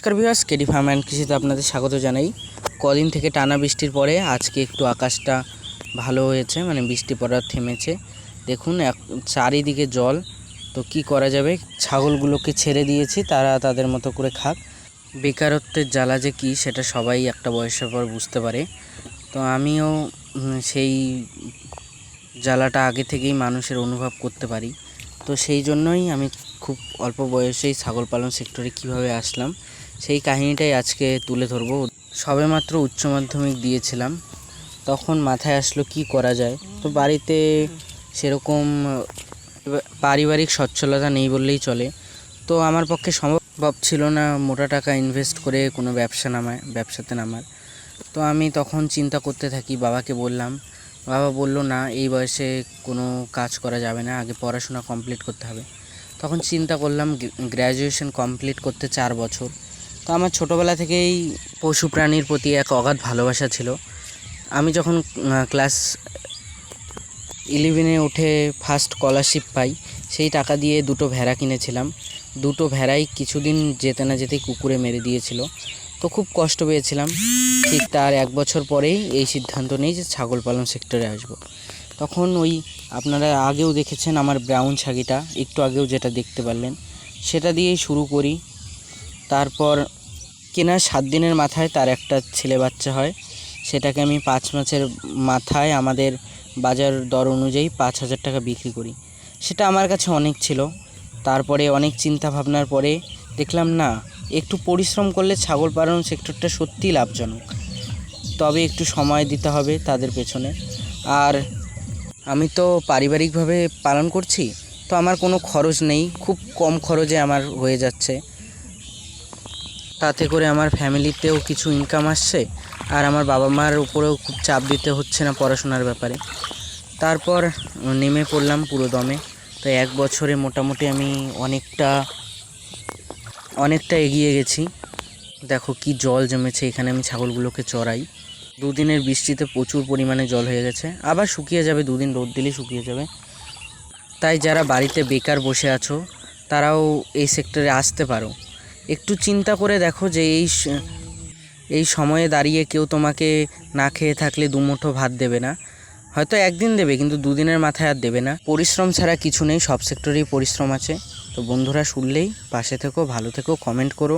নমস্কার viewers, KD farm and কৃষিতে আপনাদের স্বাগত জানাই। কদিন থেকে টানা বৃষ্টির পরে আজকে একটু আকাশটা ভালো হয়েছে, মানে বৃষ্টি পড়া থেমেছে। দেখুন চারিদিকে জল, তো কি করা যাবে, ছাগলগুলোকে ছেড়ে দিয়েছি, তারা তাদের মতো করে খাক। বেকারত্বের জ্বালা যে কী সেটা সবাই একটা বয়সের পর বুঝতে পারে। তো আমিও সেই জ্বালাটা আগে থেকেই মানুষের অনুভব করতে পারি। তো সেই জন্যই আমি খুব অল্প বয়সেই ছাগল পালন সেক্টরে কিভাবে আসলাম সেই কাহিনীটাই আজকে তুলে ধরবো। সবেমাত্র উচ্চ মাধ্যমিক দিয়েছিলাম, তখন মাথায় আসলো কি করা যায়। তো বাড়িতে সেরকম পারিবারিক সচ্ছলতা নেই বললেই চলে। তো আমার পক্ষে সম্ভব ছিল না মোটা টাকা ইনভেস্ট করে কোনো ব্যবসাতে নামার। তো আমি তখন চিন্তা করতে থাকি, বাবাকে বললাম। বাবা বলল, না এই বয়সে কোনো কাজ করা যাবে না, আগে পড়াশোনা কমপ্লিট করতে হবে। তখন চিন্তা করলাম গ্র্যাজুয়েশন কমপ্লিট করতে 4 বছর। তো আমার ছোটোবেলা থেকেই পশু প্রাণীর প্রতি এক অগাধ ভালোবাসা ছিল। আমি যখন ক্লাস 11-এ উঠে ফার্স্ট স্কলারশিপ পাই, সেই টাকা দিয়ে 2টো ভেড়া কিনেছিলাম। 2টো ভেড়াই কিছুদিন যেতে না যেতেই কুকুরে মেরে দিয়েছিল। তো খুব কষ্ট পেয়েছিলাম। ঠিক তার 1 বছর পরেই এই সিদ্ধান্ত নিই যে ছাগল পালন সেক্টরে আসব। তখন আপনারা আগেও দেখেছেন আমার ব্রাউন ছাগিটা, একটু আগেও যেটা দেখতে পারলেন, সেটা দিয়েই শুরু করি। তারপর কেনার 7 দিনের মাথায় তার একটা ছেলে বাচ্চা হয়। সেটাকে আমি 5 মাসের মাথায় আমাদের বাজার দর অনুযায়ী 5,000 টাকা বিক্রি করি। সেটা আমার কাছে অনেক ছিল। তারপরে অনেক চিন্তা ভাবনার পরে দেখলাম, না, একটু পরিশ্রম করলে ছাগল পালন সেক্টরটা সত্যিই লাভজনক, তবে একটু সময় দিতে হবে তাদের পেছনে। আর আমি তো পারিবারিকভাবে পালন করছি, তো আমার কোনো খরচ নেই, খুব কম খরচে আমার হয়ে যাচ্ছে। তাতে করে আমার ফ্যামিলিতেও কিছু ইনকাম আসছে, আর আমার বাবা মার উপরেও খুব চাপ দিতে হচ্ছে না পড়াশোনার ব্যাপারে। তারপর নেমে পড়লাম পুরো দমে। তো 1 বছরে মোটামুটি আমি অনেকটা এগিয়ে গেছি। দেখো কি জল জমেছে এখানে, আমি ছাগলগুলোকে চড়াই। 2 দিনের বৃষ্টিতে প্রচুর পরিমাণে জল হয়ে গেছে, আবার শুকিয়ে যাবে, 2 দিন রোদ দিলেই শুকিয়ে যাবে। তাই যারা বাড়িতে বেকার বসে আছো তারাও এই সেক্টরে আসতে পারো। একটু চিন্তা করে দেখো যে এই সময়ে দাঁড়িয়ে কেউ তোমাকে না খেয়ে থাকলে 2 মুঠো ভাত দেবে না, হয়তো একদিন দেবে, কিন্তু 2 দিনের মাথায় আর দেবে না। পরিশ্রম ছাড়া কিছু নেই, সব সেক্টরেই পরিশ্রম আছে। তো বন্ধুরা, শুনলেই পাশে থেকো, ভালো থেকো, কমেন্ট করো।